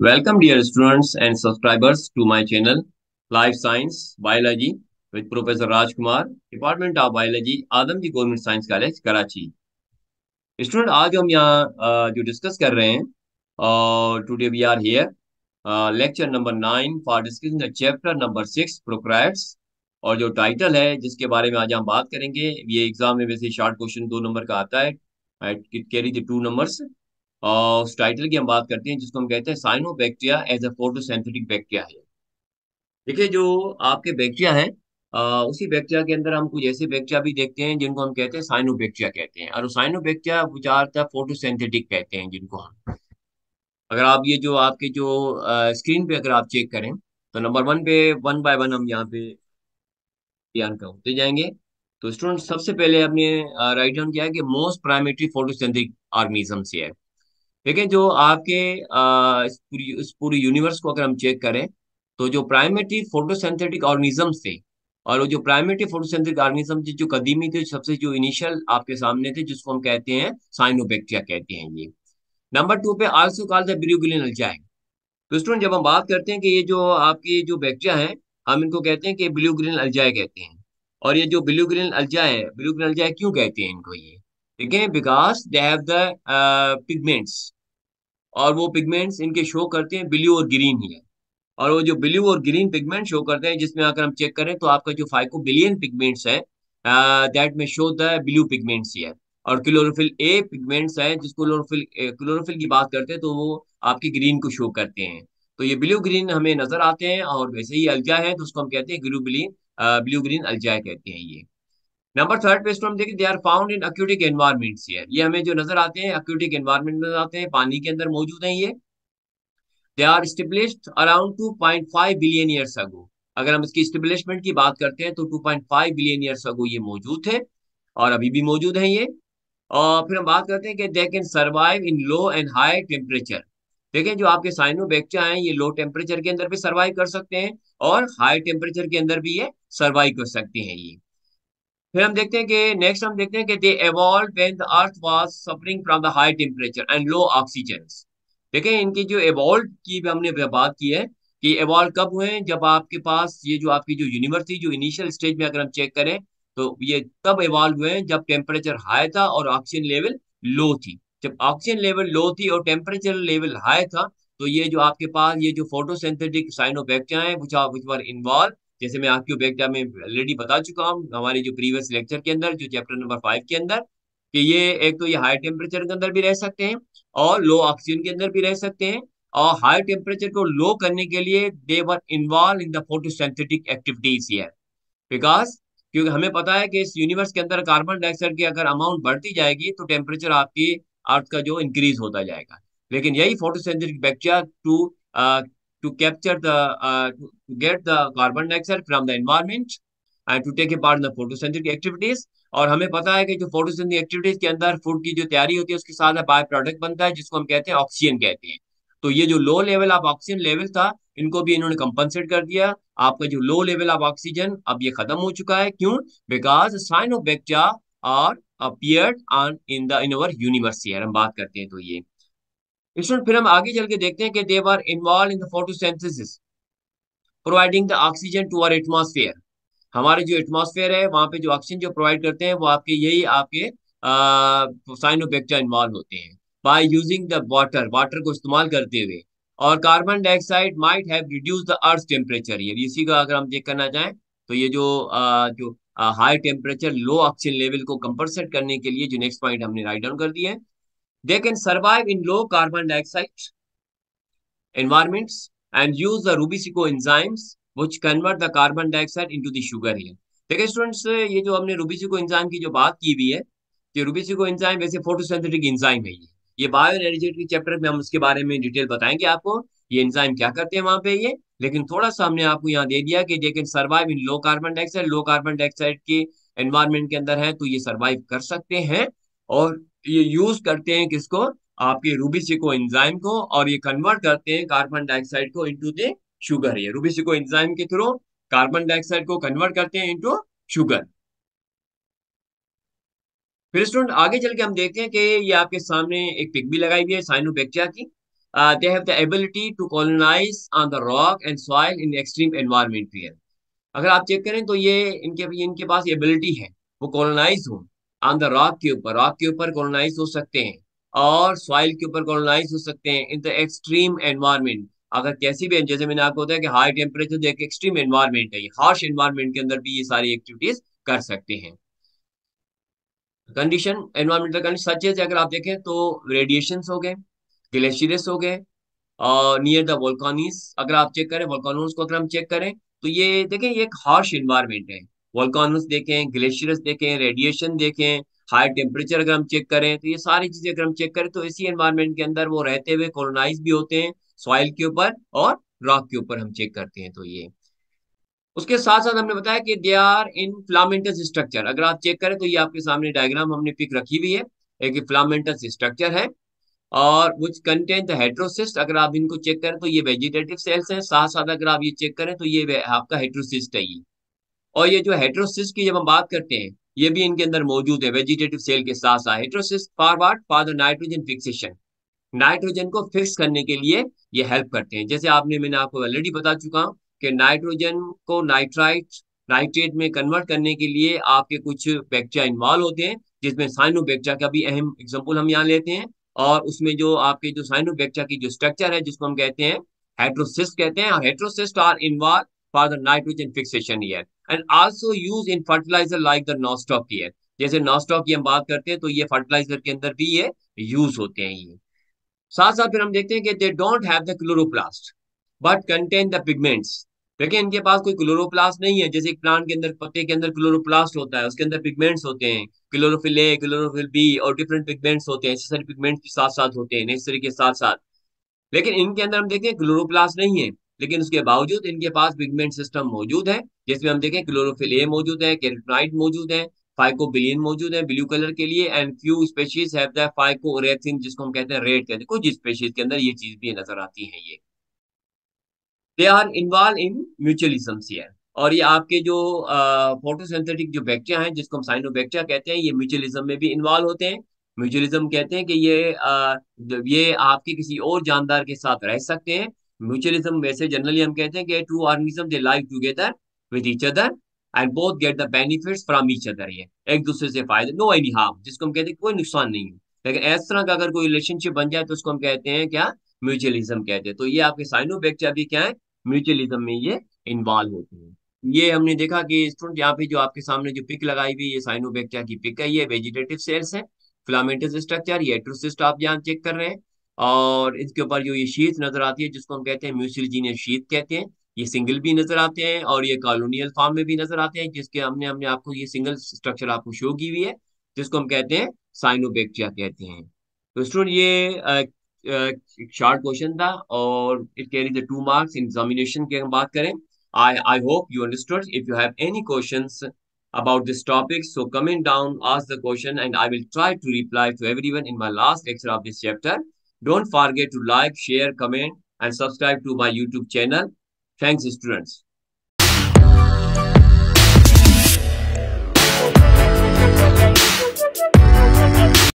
Welcome, dear students and subscribers, to my channel Life Science Biology with Professor Raj Kumar, Department of Biology, Adamjee government science college Karachi. Student, आज हम यहाँ जो discuss कर रहे हैं, today we are here lecture number 9 for discussing the chapter number 6 prokaryotes. और जो title है जिसके बारे में आज हम बात करेंगे, ये एग्जाम में वैसे शॉर्ट क्वेश्चन 2 नंबर का आता है। It carry the 2 numbers. और उस टाइटल की हम बात करते हैं जिसको हम कहते हैं cyanobacteria as a photosynthetic bacteria है। देखिए, जो आपके बैक्टीरिया हैं, उसी बैक्टीरिया के अंदर हम कुछ ऐसे बैक्टीरिया भी देखते हैं जिनको हम कहते हैं साइनोबैक्टीरिया कहते हैं, और cyanobacteria which are the photosynthetic कहते हैं जिनको हम। अगर आप ये जो आपके जो स्क्रीन पे अगर आप चेक करें, तो नंबर 1 पे वन बाय वन हम यहाँ पे ध्यान का होते जाएंगे। तो स्टूडेंट, सबसे पहले हमने राइट डाउन किया है कि मोस्ट प्राइमेरी फोटोसिंथेटिक ऑर्गेनिजम्स है। देखिए, जो आपके इस पूरी यूनिवर्स को अगर हम चेक करें, तो जो प्राइमेटिव फोटोसिंथेटिक ऑर्गेनिजम्स थे, और वो जो प्राइमेटिव फोटोसिंथेटिक ऑर्गेनिज्म जो कदीमी थे, सबसे जो इनिशियल आपके सामने थे, जिसको हम कहते हैं साइनोबैक्टीरिया कहते हैं ये। नंबर 2 पे आल्सो कॉल्ड द ब्यूग्लिन अल्जाई। तो स्टूडेंट, जब हम बात करते हैं कि ये जो आपकी जो बैक्टीरिया हैं, हम इनको कहते हैं कि ब्लू ग्रीन अल्जाई कहते हैं। और ये जो ब्लू ग्रीन अल्जाई है, ब्लू ग्रीन अल्जाई क्यों कहते हैं इनको ये? ठीक है, because they have the pigments, और वो पिगमेंट्स इनके शो करते हैं ब्लू और ग्रीन ही है। और वो जो ब्लू और ग्रीन पिगमेंट शो करते हैं, जिसमें अगर हम चेक करें तो आपका जो फाइकोबिलियन पिगमेंट्स है, दैट में शो द ब्लू पिगमेंट्स ही है। और क्लोरोफिल ए पिगमेंट्स है, जिसको क्लोरोफिल की बात करते हैं तो वो आपकी ग्रीन को शो करते हैं। तो ये ब्लू ग्रीन हमें नजर आते हैं, और वैसे ही अल्जा है तो उसको हम कहते हैं ब्लू ग्रीन अल्जा कहते हैं ये। नंबर 3 पे इसको हम देखें, they are found in aquatic environments here. ये हमें जो नजर आते हैं एक्यूटिक एनवायरमेंट में आते हैं, पानी के अंदर मौजूद हैं ये। They are established around 2.5 billion years ago. अगर हम इसकी स्टेब्लिशमेंट की बात करते हैं तो 2.5 बिलियन ईयर्स अगो ये मौजूद थे, और अभी भी मौजूद हैं ये। और फिर हम बात करते हैं कि they can survive in low and high temperature. देखें, जो आपके साइनोबैक्टीरिया हैं, ये लो टेम्परेचर के अंदर भी सर्वाइव कर सकते हैं, और हाई टेम्परेचर के अंदर भी ये सर्वाइव कर सकते हैं ये। फिर हम देखते हैं कि नेक्स्ट हम देखते हैं कि दे evolved when the earth was suffering from the high temperature and low oxygen। देखें, इनकी जो evolved की भी हमने बात की है कि evolve कब हुए हैं, जब आपके पास ये जो आपकी जो यूनिवर्स थी, जो इनिशियल स्टेज में अगर हम चेक करें, तो ये तब evolve हुए हैं जब टेम्परेचर हाई था और ऑक्सीजन लेवल लो थी। जब ऑक्सीजन लेवल लो थी और टेम्परेचर लेवल हाई था, तो ये जो आपके पास ये जो फोटोसिंथेटिक साइनोबैक्टीरिया है विच वर इन्वॉल्व, जैसे मैं आपकी उपयोगिता में ऑलरेडी बता चुका हूँ हमारे जो प्रीवियस लेक्चर के अंदर, जो चैप्टर नंबर 5 के अंदर, कि ये एक तो ये हाई टेम्परेचर के अंदर भी रह सकते हैं, और लो ऑक्सीजन के अंदर भी रह सकते हैं। और हाई टेम्परेचर को लो करने के लिए they were involved in the photosynthetic activities here, because क्योंकि हमें पता है कि इस यूनिवर्स के अंदर कार्बन डाइऑक्साइड की अगर अमाउंट बढ़ती जाएगी तो टेम्परेचर आपकी अर्थ का जो इंक्रीज होता जाएगा। लेकिन यही photosynthetic bacteria to capture the to get the carbon dioxide from the environment and to take a part in the photosynthetic activities। और हमें पता है कि जो फोटोसिंथेटिक एक्टिविटीज के अंदर फूड की जो तैयारी होती है, उसके साथ बाय प्रोडक्ट बनता है जिसको हम कहते हैं ऑक्सीजन कहते हैं। तो ये जो low level of oxygen level था, इनको भी इन्होंने कंपनसेट कर दिया। आपका जो लो लेवल ऑफ ऑक्सीजन अब ये खत्म हो चुका है, क्यों? Because cyanobacteria are appeared on in our universe here, हम बात करते हैं तो ये। स्टूडेंट, फिर हम आगे चल के देखते हैं कि they are involve in the photosynthesis providing the oxygen to our atmosphere. हमारे जो एटमॉस्फेयर है, वहां पे जो ऑक्सीजन जो प्रोवाइड करते हैं, वो आपके यही आपके साइनोबैक्टीरिया इन्वॉल्व होते हैं by using the water, water को इस्तेमाल करते हुए। और carbon dioxide might have reduce the earth temperature, ये इसी का अगर हम चेक करना चाहें, तो ये जो high temperature low oxygen level को कंपनसेट करने के लिए जो नेक्स्ट पॉइंट हमने राइट डाउन कर दिया है, they can survive in low carbon dioxide environments and use the Rubico enzymes which convert the carbon dioxide into the sugar here। देखिए स्टूडेंट्स, ये जो हमने रूबिसिको एंजाइम की जो बात की हुई है, कि रूबिसिको एंजाइम वैसे फोटोसिंथेटिक एंजाइम है ये बायो एनर्जेटिक चैप्टर में हम उसके बारे में डिटेल बताएंगे आपको, ये एंजाइम क्या करते हैं वहां पे ये। लेकिन थोड़ा सा हमने आपको यहाँ दे दिया कि they can survive in low carbon dioxide, low carbon dioxide के एनवायरमेंट के अंदर है तो ये सर्वाइव कर सकते हैं। और ये यूज करते हैं किसको? आपके रूबिसिको एंजाइम को, और ये कन्वर्ट करते हैं कार्बन डाइऑक्साइड को इनटू द शुगर। ये रूबिसिको एंजाइम के थ्रू कार्बन डाइऑक्साइड को कन्वर्ट करते हैं इनटू शुगर। फिर स्टूडेंट, आगे चल के हम देखते हैं कि ये आपके सामने एक पिक भी लगाई हुई है साइनोबैक्टीरिया की। they have the ability to colonize on the rock and soil in extreme environment here. अगर आप चेक करें तो ये इनके पास एबिलिटी है वो कॉलोनाइज हो ऑन द रॉक के ऊपर कॉलोनाइज हो सकते हैं और सॉइल के ऊपर कॉलोनाइज हो सकते हैं इन द एक्सट्रीम एनवायरमेंट। अगर कैसी भी जैसे मैंने आपको बताया कि हाई टेम्परेचर जो एक एक्सट्रीम एनवायरमेंट है, ये हार्श एनवायरमेंट के अंदर भी ये सारी एक्टिविटीज कर सकते हैं। कंडीशन एनवायरमेंटल कंडीशन सच है, अगर आप देखें तो रेडिएशंस हो गए, ग्लेशियर्स हो गए और नियर द वोल्कानीज। अगर आप चेक करें वोल्कानोज को, अगर हम चेक करें तो ये देखें ये एक हार्श इन्वायरमेंट है। वोल्कानोज देखें, ग्लेशियर्स देखें, रेडिएशन देखें, हाई टेम्परेचर अगर हम चेक करें तो ये सारी चीजें अगर हम चेक करें तो इसी एनवायरमेंट के अंदर वो रहते हुए कॉलोनाइज भी होते हैं सॉइल के ऊपर और रॉक के ऊपर हम चेक करते हैं। तो ये उसके साथ साथ हमने बताया कि they are in filamentous structure. अगर आप चेक करें तो ये आपके सामने डायग्राम हमने पिक रखी हुई है, एक फिलामेंटस स्ट्रक्चर है और विच कंटेन द हेट्रोसिस्ट। अगर आप इनको चेक करें तो ये वेजिटेटिव सेल्स हैं, साथ साथ अगर आप ये चेक करें तो ये आपका हेट्रोसिस्ट है ये। और ये जो हेट्रोसिस्ट की जब हम बात करते हैं ये भी इनके अंदर मौजूद है वेजिटेटिव सेल के साथ साथ। Heterocyst for what? For the nitrogen fixation, nitrogen को फिक्स करने के लिए ये हेल्प करते हैं। जैसे मैंने आपको ऑलरेडी बता चुका हूँ कि नाइट्रोजन को नाइट्रेट में कन्वर्ट करने के लिए आपके कुछ बैक्टीरिया इन्वॉल्व होते हैं, जिसमें साइनोबैक्टीरिया का भी अहम एग्जांपल हम यहाँ लेते हैं। और उसमें जो आपके जो साइनोबैक्टीरिया की जो स्ट्रक्चर है जिसको हम कहते हैं हेट्रोसिस्ट कहते हैं, और heterocyst are involve for the nitrogen fixation here and also use in fertiliser like the nostoc here. जैसे नॉस्टॉक की हम बात करते हैं तो ये फर्टिलाइजर के अंदर भी ये यूज होते हैं ये। साथ साथ फिर हम देखते हैं कि they don't have the chloroplast but contain the pigments. देखिए इनके पास कोई क्लोरोप्लास्ट नहीं है, जैसे एक प्लांट के अंदर पत्ते के अंदर क्लोरोप्लास्ट होता है, उसके अंदर पिगमेंट्स होते हैं, क्लोरोफिल ए, क्लोरोफिल बी और डिफरेंट पिगमेंट्स होते हैं, नेसेसरी पिगमेंट्स भी साथ साथ होते हैं नेसेसरी के साथ साथ। लेकिन इनके अंदर हम देखें क्लोरोप्लास्ट नहीं है, लेकिन उसके बावजूद इनके पास पिगमेंट सिस्टम मौजूद है, जिसमें हम देखें क्लोरोफिल ए मौजूद है, कैरोटीनॉइड मौजूद है, फाइकोबिलियन मौजूद है ब्लू कलर के लिए, and few species have the phycoerythrin जिसको हम कहते हैं रेड कहते हैं। कुछ स्पेशीज के अंदर ये चीज भी नजर आती है ये। They are involve in mutualism here. और ये आपके जो फोटोसिंथेटिक जो बैक्टीरिया हैं जिसको हम साइनोबैक्टीरिया कहते हैं, ये म्यूचुअलिज्म में भी इन्वॉल्व होते हैं। म्यूचुअलिज्म कहते हैं कि ये आपके किसी और जानदार के साथ रह सकते हैं। म्यूचुअलिज्म वैसे जनरली हम कहते हैं कि two organism they live together with each other and both get the benefits from each other. ये एक दूसरे से फायदे, नो एनी हार्म, जिसको हम कहते हैं कोई नुकसान नहीं है। लेकिन इस तरह का अगर कोई रिलेशनशिप बन जाए तो उसको हम कहते हैं क्या? म्यूचुअलिज्म कहते हैं। तो ये आपके साइनोबैक्टीरिया भी क्या है? म्यूचुअलिज्म में ये इन्वॉल्व होते हैं। ये हमने देखा कि स्टूडेंट यहाँ पे जो आपके सामने जो पिक लगाई हुई ये साइनोबैक्टीरिया की पिक है, ये वेजिटेटिव सेल्स है, फिलामेंटस स्ट्रक्चर, ये हेट्रोसिस्ट आप यहाँ चेक कर रहे हैं। और इसके ऊपर जो ये शीथ नजर आती है जिसको हम कहते हैं म्यूसिलजीनियस शीथ कहते हैं, ये सिंगल भी नजर आते हैं और ये कॉलोनियल फॉर्म में भी नजर आते हैं, जिसके हमने हमने आपको ये सिंगल स्ट्रक्चर आपको शो की हुई है जिसको हम कहते हैं साइनोबैक्टीरिया कहते हैं। तो स्टूडेंट ये शॉर्ट क्वेश्चन था और it carry the 2 marks in examination की हम बात करें। I hope you understood. If you have any questions about this topic, so comment down, ask the question, and I will try to reply to everyone in my last lecture of this chapter. Don't forget to like, share, comment, and subscribe to my YouTube channel. Thanks, students.